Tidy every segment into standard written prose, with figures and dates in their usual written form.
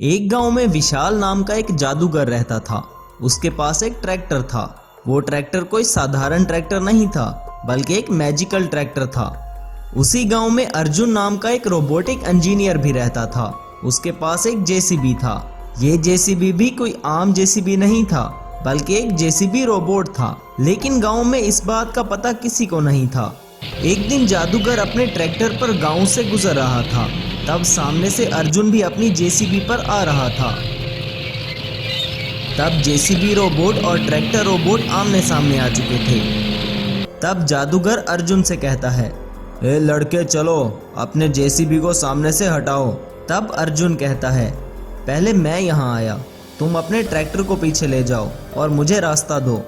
एक गांव में विशाल नाम का एक जादूगर रहता था। उसके पास एक ट्रैक्टर था। वो ट्रैक्टर कोई साधारण ट्रैक्टर नहीं था, बल्कि एक मैजिकल ट्रैक्टर था। उसी गांव में अर्जुन नाम का एक रोबोटिक इंजीनियर भी रहता था। उसके पास एक जेसीबी था। ये जेसीबी भी कोई आम जेसीबी नहीं था, बल्कि एक जेसीबी रोबोट था। लेकिन गांव में इस बात का पता किसी को नहीं था। एक दिन जादूगर अपने ट्रैक्टर पर गांव से गुजर रहा था। तब सामने से अर्जुन भी अपनी जेसीबी पर आ रहा था। तब जेसीबी रोबोट और ट्रैक्टर रोबोट आमने सामने आ चुके थे। तब जादूगर अर्जुन से कहता है, ए लड़के चलो, अपने जेसीबी को सामने से हटाओ। तब अर्जुन कहता है, पहले मैं यहाँ आया, तुम अपने ट्रैक्टर को पीछे ले जाओ और मुझे रास्ता दो।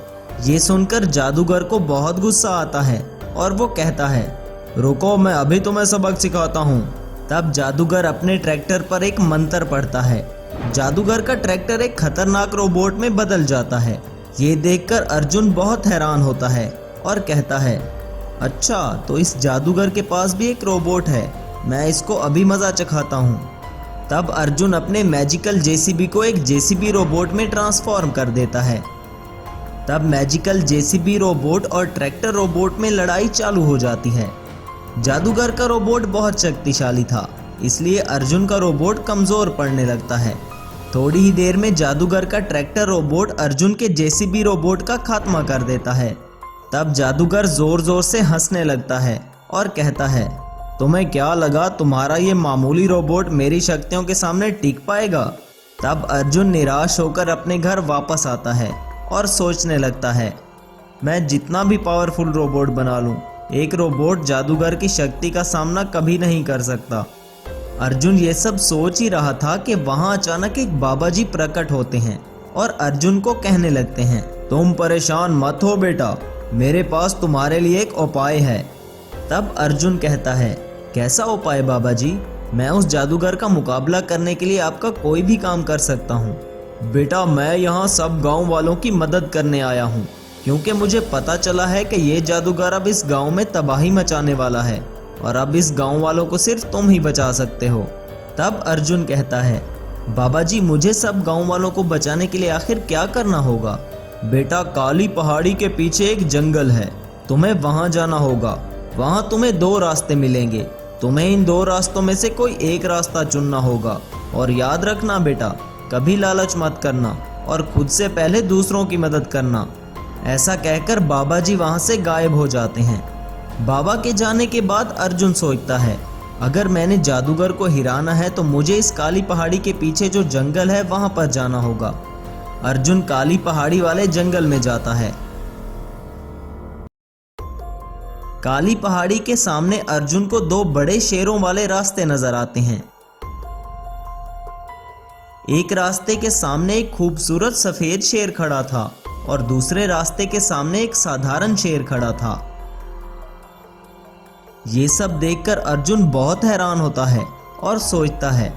ये सुनकर जादूगर को बहुत गुस्सा आता है और वो कहता है, रुको, मैं अभी तुम्हें सबक सिखाता हूँ। तब जादूगर अपने ट्रैक्टर पर एक मंत्र पढ़ता है। जादूगर का ट्रैक्टर एक खतरनाक रोबोट में बदल जाता है। ये देखकर अर्जुन बहुत हैरान होता है और कहता है, अच्छा, तो इस जादूगर के पास भी एक रोबोट है, मैं इसको अभी मजा चखाता हूँ। तब अर्जुन अपने मैजिकल जेसीबी को एक जेसीबी रोबोट में ट्रांसफॉर्म कर देता है। तब मैजिकल जेसीबी रोबोट और ट्रैक्टर रोबोट में लड़ाई चालू हो जाती है। जादूगर का रोबोट बहुत शक्तिशाली था, इसलिए अर्जुन का रोबोट कमजोर पड़ने लगता है। थोड़ी ही देर में जादूगर का ट्रैक्टर रोबोट अर्जुन के जेसीबी रोबोट का खात्मा कर देता है। तब जादूगर जोर जोर से हंसने लगता है और कहता है, तुम्हें क्या लगा तुम्हारा ये मामूली रोबोट मेरी शक्तियों के सामने टिक पाएगा? तब अर्जुन निराश होकर अपने घर वापस आता है और सोचने लगता है, मैं जितना भी पावरफुल रोबोट बना लूं, एक रोबोट जादूगर की शक्ति का सामना कभी नहीं कर सकता। अर्जुन ये सब सोच ही रहा था कि वहां अचानक एक बाबा जी प्रकट होते हैं और अर्जुन को कहने लगते हैं, तुम परेशान मत हो बेटा, मेरे पास तुम्हारे लिए एक उपाय है। तब अर्जुन कहता है, कैसा उपाय बाबा जी? मैं उस जादूगर का मुकाबला करने के लिए आपका कोई भी काम कर सकता हूँ। बेटा, मैं यहाँ सब गाँव वालों की मदद करने आया हूँ, क्योंकि मुझे पता चला है कि ये जादूगर अब इस गांव में तबाही मचाने वाला है और अब इस गांव वालों को सिर्फ तुम ही बचा सकते हो। तब अर्जुन कहता है, बाबा जी, मुझे सब गांव वालों को बचाने के लिए आखिर क्या करना होगा? बेटा, काली पहाड़ी के पीछे एक जंगल है, तुम्हें वहां जाना होगा। वहां तुम्हें दो रास्ते मिलेंगे, तुम्हें इन दो रास्तों में से कोई एक रास्ता चुनना होगा। और याद रखना बेटा, कभी लालच मत करना और खुद से पहले दूसरों की मदद करना। ऐसा कहकर बाबा जी वहां से गायब हो जाते हैं। बाबा के जाने के बाद अर्जुन सोचता है, अगर मैंने जादूगर को हिराना है तो मुझे इस काली पहाड़ी के पीछे जो जंगल है वहां पर जाना होगा। अर्जुन काली पहाड़ी वाले जंगल में जाता है। काली पहाड़ी के सामने अर्जुन को दो बड़े शेरों वाले रास्ते नजर आते हैं। एक रास्ते के सामने एक खूबसूरत सफेद शेर खड़ा था और दूसरे रास्ते के सामने एक साधारण शेर खड़ा था। ये सब देखकर अर्जुन बहुत हैरान होता है और सोचता है,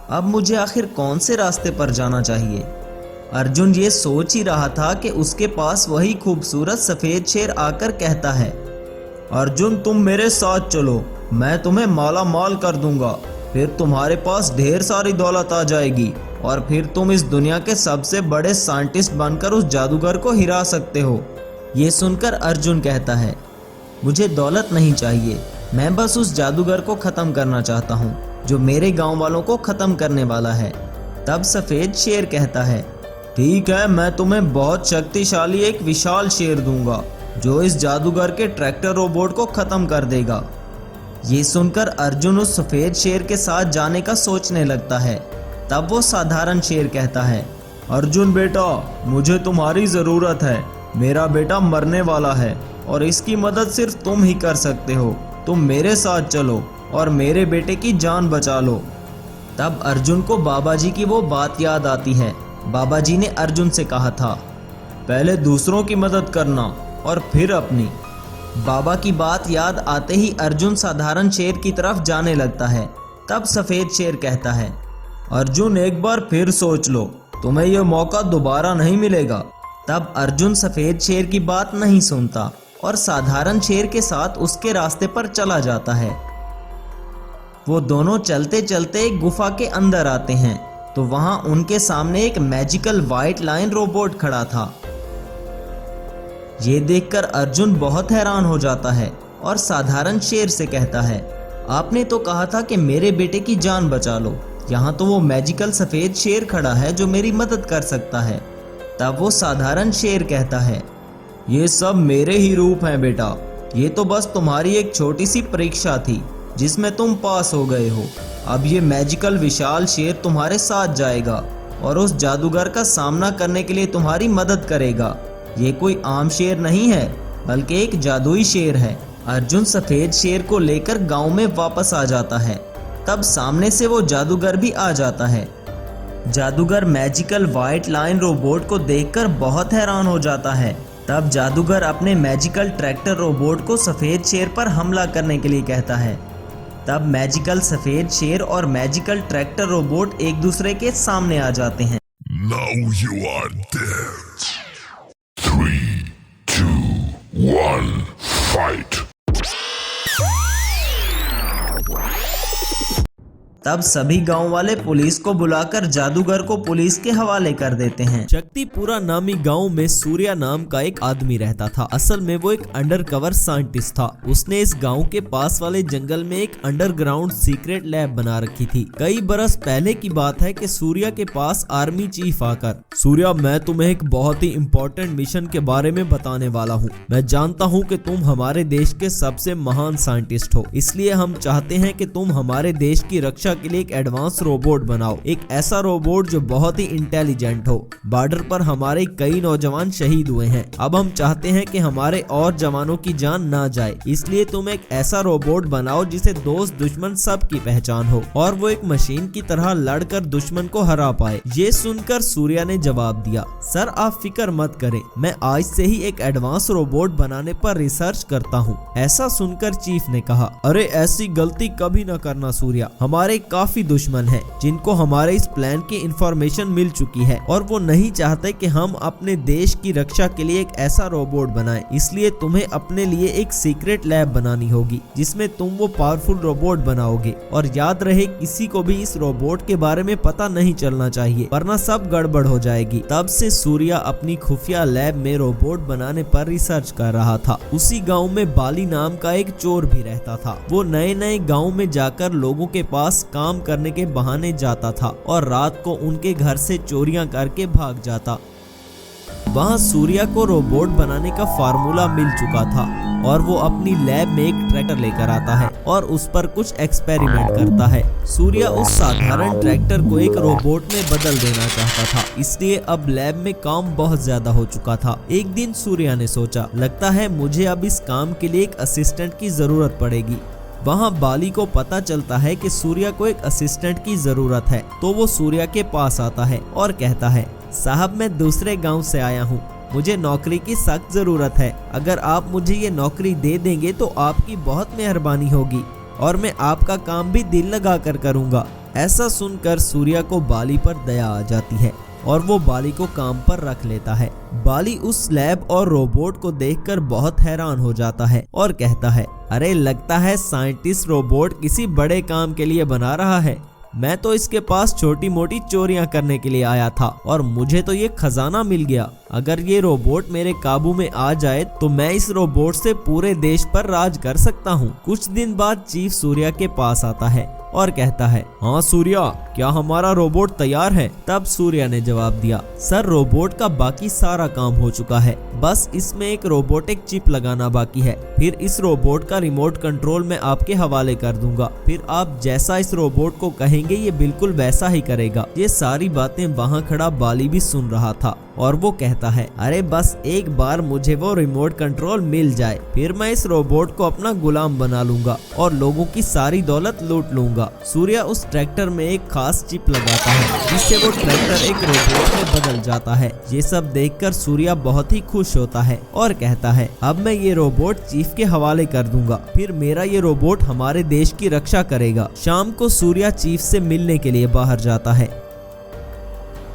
अब मुझे आखिर कौन से रास्ते पर जाना चाहिए? अर्जुन ये सोच ही रहा था कि उसके पास वही खूबसूरत सफेद शेर आकर कहता है, अर्जुन, तुम मेरे साथ चलो, मैं तुम्हें माला माल कर दूंगा, फिर तुम्हारे पास ढेर सारी दौलत आ जाएगी और फिर तुम इस दुनिया के सबसे बड़े साइंटिस्ट बनकर उस जादूगर को हिरा सकते हो। ये सुनकर अर्जुन कहता है, मुझे दौलत नहीं चाहिए, मैं बस उस जादूगर को खत्म करना चाहता हूँ जो मेरे गांव वालों को खत्म करने वाला है। तब सफेद शेर कहता है, ठीक है, मैं तुम्हें बहुत शक्तिशाली एक विशाल शेर दूंगा जो इस जादूगर के ट्रैक्टर रोबोट को खत्म कर देगा। ये सुनकर अर्जुन उस सफेद शेर के साथ जाने का सोचने लगता है। तब वो साधारण शेर कहता है, अर्जुन बेटा, मुझे तुम्हारी जरूरत है, मेरा बेटा मरने वाला है और इसकी मदद सिर्फ तुम ही कर सकते हो। तुम मेरे साथ चलो और मेरे बेटे की जान बचा लो। तब अर्जुन को बाबा जी की वो बात याद आती है। बाबा जी ने अर्जुन से कहा था, पहले दूसरों की मदद करना और फिर अपनी। बाबा की बात याद आते ही अर्जुन साधारण शेर की तरफ जाने लगता है। तब सफेद शेर कहता है, अर्जुन, एक बार फिर सोच लो, तुम्हें यह मौका दोबारा नहीं मिलेगा। तब अर्जुन सफेद शेर की बात नहीं सुनता और साधारण शेर के साथ उसके रास्ते पर चला जाता है। वो दोनों चलते चलते एक गुफा के अंदर आते हैं। तो वहां उनके सामने एक मैजिकल व्हाइट लाइन रोबोट खड़ा था। ये देखकर अर्जुन बहुत हैरान हो जाता है और साधारण शेर से कहता है, आपने तो कहा था कि मेरे बेटे की जान बचा लो, यहाँ तो वो मैजिकल सफेद शेर खड़ा है जो मेरी मदद कर सकता है। तब वो साधारण शेर कहता है, ये सब मेरे ही रूप हैं बेटा, ये तो बस तुम्हारी एक छोटी सी परीक्षा थी जिसमें तुम पास हो गए हो। अब ये मैजिकल विशाल शेर तुम्हारे साथ जाएगा और उस जादूगर का सामना करने के लिए तुम्हारी मदद करेगा। ये कोई आम शेर नहीं है बल्कि एक जादुई शेर है। अर्जुन सफेद शेर को लेकर गांव में वापस आ जाता है। तब सामने से वो जादूगर भी आ जाता है। जादूगर मैजिकल व्हाइट लाइन रोबोट को देखकर बहुत हैरान हो जाता है। तब जादूगर अपने मैजिकल ट्रैक्टर रोबोट को सफेद शेर पर हमला करने के लिए कहता है। तब मैजिकल सफेद शेर और मैजिकल ट्रैक्टर रोबोट एक दूसरे के सामने आ जाते हैं। Now you are dead. 3, 2, 1, fight. तब सभी गांव वाले पुलिस को बुलाकर जादूगर को पुलिस के हवाले कर देते हैं। शक्तिपुरा नामी गांव में सूर्या नाम का एक आदमी रहता था। असल में वो एक अंडरकवर साइंटिस्ट था। उसने इस गांव के पास वाले जंगल में एक अंडरग्राउंड सीक्रेट लैब बना रखी थी। कई बरस पहले की बात है कि सूर्या के पास आर्मी चीफ आकर, सूर्या मैं तुम्हें एक बहुत ही इम्पोर्टेंट मिशन के बारे में बताने वाला हूँ। मैं जानता हूँ कि तुम हमारे देश के सबसे महान साइंटिस्ट हो, इसलिए हम चाहते हैं कि तुम हमारे देश की रक्षा के लिए एक एडवांस रोबोट बनाओ, एक ऐसा रोबोट जो बहुत ही इंटेलिजेंट हो। बॉर्डर पर हमारे कई नौजवान शहीद हुए हैं। अब हम चाहते हैं कि हमारे और जवानों की जान ना जाए, इसलिए तुम एक ऐसा रोबोट बनाओ जिसे दोस्त दुश्मन सब की पहचान हो और वो एक मशीन की तरह लड़कर दुश्मन को हरा पाए। ये सुनकर सूर्या ने जवाब दिया, सर आप फिक्र मत करें, मैं आज से ही एक एडवांस रोबोट बनाने पर रिसर्च करता हूँ। ऐसा सुनकर चीफ ने कहा, अरे ऐसी गलती कभी न करना सूर्या, हमारे काफी दुश्मन हैं जिनको हमारे इस प्लान की इंफॉर्मेशन मिल चुकी है और वो नहीं चाहते कि हम अपने देश की रक्षा के लिए एक ऐसा रोबोट बनाएं। इसलिए तुम्हें अपने लिए एक सीक्रेट लैब बनानी होगी जिसमें तुम वो पावरफुल रोबोट बनाओगे। और याद रहे किसी को भी इस रोबोट के बारे में पता नहीं चलना चाहिए वरना सब गड़बड़ हो जाएगी। तब से सूर्या अपनी खुफिया लैब में रोबोट बनाने पर रिसर्च कर रहा था। उसी गाँव में बाली नाम का एक चोर भी रहता था। वो नए नए गाँव में जाकर लोगों के पास काम करने के बहाने जाता था और रात को उनके घर से चोरियां करके भाग जाता। वहां सूर्या को रोबोट बनाने का फार्मूला मिल चुका था और वो अपनी लैब में एक ट्रैक्टर लेकर आता है और उस पर कुछ एक्सपेरिमेंट करता है। सूर्या उस साधारण ट्रैक्टर को एक रोबोट में बदल देना चाहता था, इसलिए अब लैब में काम बहुत ज्यादा हो चुका था। एक दिन सूर्या ने सोचा, लगता है मुझे अब इस काम के लिए एक असिस्टेंट की जरूरत पड़ेगी। वहाँ बाली को पता चलता है कि सूर्या को एक असिस्टेंट की जरूरत है, तो वो सूर्या के पास आता है और कहता है, साहब मैं दूसरे गांव से आया हूँ, मुझे नौकरी की सख्त जरूरत है। अगर आप मुझे ये नौकरी दे देंगे तो आपकी बहुत मेहरबानी होगी और मैं आपका काम भी दिल लगा कर करूँगा। ऐसा सुनकर सूर्या को बाली पर दया आ जाती है और वो बाली को काम पर रख लेता है। बाली उस लैब और रोबोट को देखकर बहुत हैरान हो जाता है और कहता है, अरे लगता है साइंटिस्ट रोबोट किसी बड़े काम के लिए बना रहा है। मैं तो इसके पास छोटी मोटी चोरियां करने के लिए आया था और मुझे तो ये खजाना मिल गया। अगर ये रोबोट मेरे काबू में आ जाए तो मैं इस रोबोट से पूरे देश पर राज कर सकता हूँ। कुछ दिन बाद चीफ सूर्या के पास आता है और कहता है, हाँ सूर्या क्या हमारा रोबोट तैयार है? तब सूर्या ने जवाब दिया, सर रोबोट का बाकी सारा काम हो चुका है, बस इसमें एक रोबोटिक चिप लगाना बाकी है। फिर इस रोबोट का रिमोट कंट्रोल मैं आपके हवाले कर दूंगा, फिर आप जैसा इस रोबोट को कहेंगे ये बिल्कुल वैसा ही करेगा। ये सारी बातें वहाँ खड़ा बाली भी सुन रहा था और वो कहता है, अरे बस एक बार मुझे वो रिमोट कंट्रोल मिल जाए, फिर मैं इस रोबोट को अपना गुलाम बना लूंगा और लोगों की सारी दौलत लूट लूंगा। सूर्या उस ट्रैक्टर में एक खास चिप लगाता है जिससे वो ट्रैक्टर एक रोबोट में बदल जाता है। ये सब देखकर सूर्या बहुत ही खुश होता है और कहता है, अब मैं ये रोबोट चीफ के हवाले कर दूंगा, फिर मेरा ये रोबोट हमारे देश की रक्षा करेगा। शाम को सूर्या चीफ से मिलने के लिए बाहर जाता है।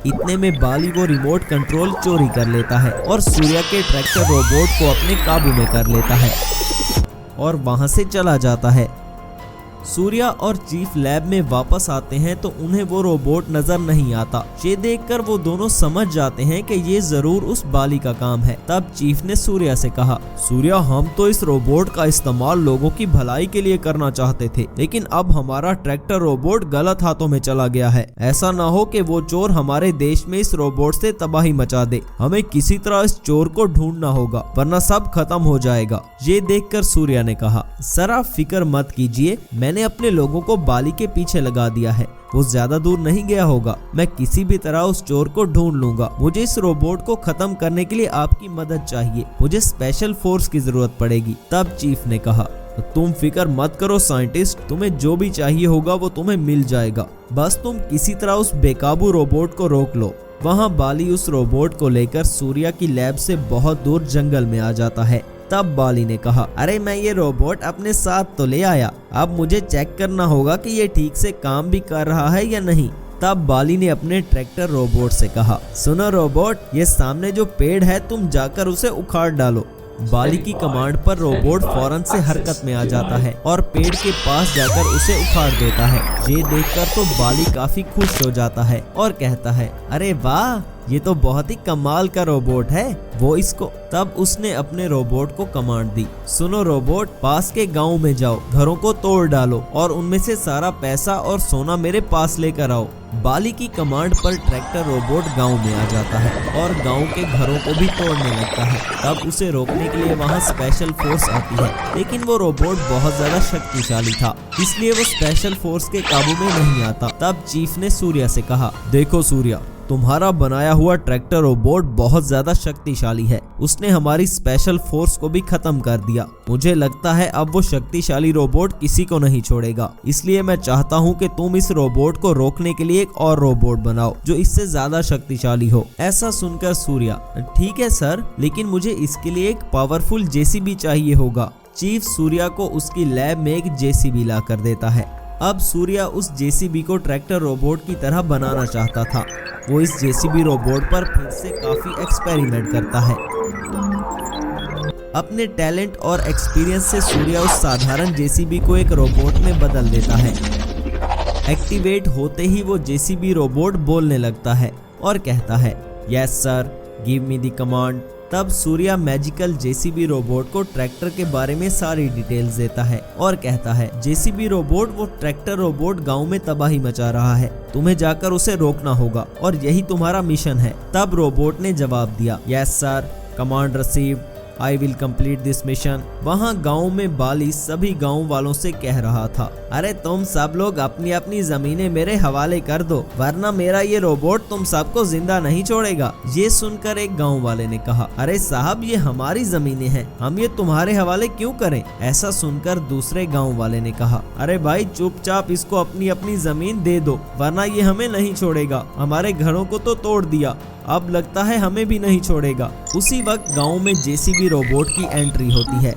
इतने में बाली वो रिमोट कंट्रोल चोरी कर लेता है और सूर्या के ट्रैक्टर रोबोट को अपने काबू में कर लेता है और वहां से चला जाता है। सूर्या और चीफ लैब में वापस आते हैं तो उन्हें वो रोबोट नजर नहीं आता। ये देखकर वो दोनों समझ जाते हैं कि ये जरूर उस बाली का काम है। तब चीफ ने सूर्या से कहा, सूर्या हम तो इस रोबोट का इस्तेमाल लोगों की भलाई के लिए करना चाहते थे, लेकिन अब हमारा ट्रैक्टर रोबोट गलत हाथों में चला गया है। ऐसा ना हो कि वो चोर हमारे देश में इस रोबोट से तबाही मचा दे। हमें किसी तरह इस चोर को ढूंढना होगा वरना सब खत्म हो जाएगा। ये देखकर सूर्या ने कहा, सर आप फिक्र मत कीजिए, मैंने अपने लोगों को बाली के पीछे लगा दिया है। वो ज्यादा दूर नहीं गया होगा। मैं किसी भी तरह उस चोर को ढूंढ लूंगा। मुझे इस रोबोट को खत्म करने के लिए आपकी मदद चाहिए। मुझे स्पेशल फोर्स की जरूरत पड़ेगी। तब चीफ ने कहा, तुम फिक्र मत करो साइंटिस्ट, तुम्हें जो भी चाहिए होगा वो तुम्हें मिल जाएगा। बस तुम किसी तरह उस बेकाबू रोबोट को रोक लो। वहाँ बाली उस रोबोट को लेकर सूर्या की लैब से बहुत दूर जंगल में आ जाता है। तब बाली ने कहा, अरे मैं ये रोबोट अपने साथ तो ले आया, अब मुझे चेक करना होगा कि ये ठीक से काम भी कर रहा है या नहीं। तब बाली ने अपने ट्रैक्टर रोबोट से कहा, सुनो रोबोट, ये सामने जो पेड़ है तुम जाकर उसे उखाड़ डालो। बाली की कमांड पर रोबोट फौरन से हरकत में आ जाता है और पेड़ के पास जाकर उसे उखाड़ देता है। ये देखकर तो बाली काफी खुश हो जाता है और कहता है, अरे वाह, ये तो बहुत ही कमाल का रोबोट है। वो इसको तब उसने अपने रोबोट को कमांड दी, सुनो रोबोट, पास के गांव में जाओ, घरों को तोड़ डालो और उनमें से सारा पैसा और सोना मेरे पास लेकर आओ। बाली की कमांड पर ट्रैक्टर रोबोट गांव में आ जाता है और गांव के घरों को भी तोड़ने लगता है। तब उसे रोकने के लिए वहां स्पेशल फोर्स आती है, लेकिन वो रोबोट बहुत ज्यादा शक्तिशाली था, इसलिए वो स्पेशल फोर्स के काबू में नहीं आता। तब चीफ ने सूर्या से कहा, देखो सूर्या, तुम्हारा बनाया हुआ ट्रैक्टर रोबोट बहुत ज्यादा शक्तिशाली है। उसने हमारी स्पेशल फोर्स को भी खत्म कर दिया। मुझे लगता है अब वो शक्तिशाली रोबोट किसी को नहीं छोड़ेगा। इसलिए मैं चाहता हूँ कि तुम इस रोबोट को रोकने के लिए एक और रोबोट बनाओ जो इससे ज्यादा शक्तिशाली हो। ऐसा सुनकर सूर्या, ठीक है सर, लेकिन मुझे इसके लिए एक पावरफुल जेसीबी चाहिए होगा। चीफ सूर्या को उसकी लैब में एक जेसीबी ला कर देता है। अब सूर्या उस जेसीबी को ट्रैक्टर रोबोट की तरह बनाना चाहता था। वो इस जेसीबी रोबोट पर फिर से काफी एक्सपेरिमेंट करता है। अपने टैलेंट और एक्सपीरियंस से सूर्या उस साधारण जेसीबी को एक रोबोट में बदल देता है। एक्टिवेट होते ही वो जेसीबी रोबोट बोलने लगता है और कहता है, yes sir, give me the command. तब सूर्या मैजिकल जेसीबी रोबोट को ट्रैक्टर के बारे में सारी डिटेल्स देता है और कहता है, जेसीबी रोबोट, वो ट्रैक्टर रोबोट गांव में तबाही मचा रहा है, तुम्हें जाकर उसे रोकना होगा और यही तुम्हारा मिशन है। तब रोबोट ने जवाब दिया, yes sir, command received, I will complete this mission. वहाँ गांव में बाली सभी गांव वालों से कह रहा था, अरे तुम सब लोग अपनी अपनी जमीनें मेरे हवाले कर दो, वरना मेरा ये रोबोट तुम सबको जिंदा नहीं छोड़ेगा। ये सुनकर एक गांव वाले ने कहा, अरे साहब, ये हमारी जमीनें हैं, हम ये तुम्हारे हवाले क्यों करें। ऐसा सुनकर दूसरे गांव वाले ने कहा, अरे भाई, चुपचाप इसको अपनी अपनी जमीन दे दो, वरना ये हमें नहीं छोड़ेगा। हमारे घरों को तो तोड़ दिया, अब लगता है हमें भी नहीं छोड़ेगा। उसी वक्त गांव में जेसीबी रोबोट की एंट्री होती है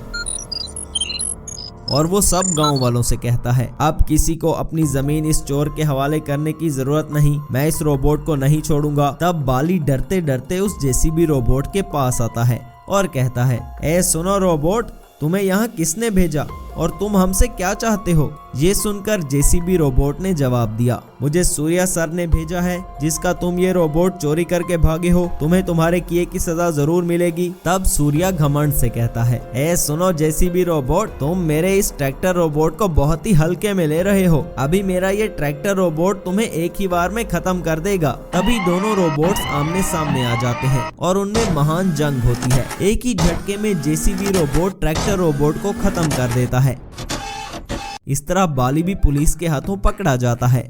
और वो सब गांव वालों से कहता है, अब किसी को अपनी जमीन इस चोर के हवाले करने की जरूरत नहीं, मैं इस रोबोट को नहीं छोड़ूंगा। तब बाली डरते डरते उस जेसीबी रोबोट के पास आता है और कहता है, ए सुनो रोबोट, तुम्हें यहाँ किसने भेजा और तुम हमसे क्या चाहते हो। ये सुनकर जेसीबी रोबोट ने जवाब दिया, मुझे सूर्या सर ने भेजा है, जिसका तुम ये रोबोट चोरी करके भागे हो, तुम्हें तुम्हारे किए की सजा जरूर मिलेगी। तब सूर्या घमंड से कहता है, ए सुनो जेसीबी रोबोट, तुम मेरे इस ट्रैक्टर रोबोट को बहुत ही हल्के में ले रहे हो। अभी मेरा ये ट्रैक्टर रोबोट तुम्हें एक ही बार में खत्म कर देगा। तभी दोनों रोबोट्स आमने सामने आ जाते हैं और उनमें महान जंग होती है। एक ही झटके में जेसीबी रोबोट ट्रैक्टर रोबोट को खत्म कर देता है। इस तरह बाली भी पुलिस के हाथों पकड़ा जाता है।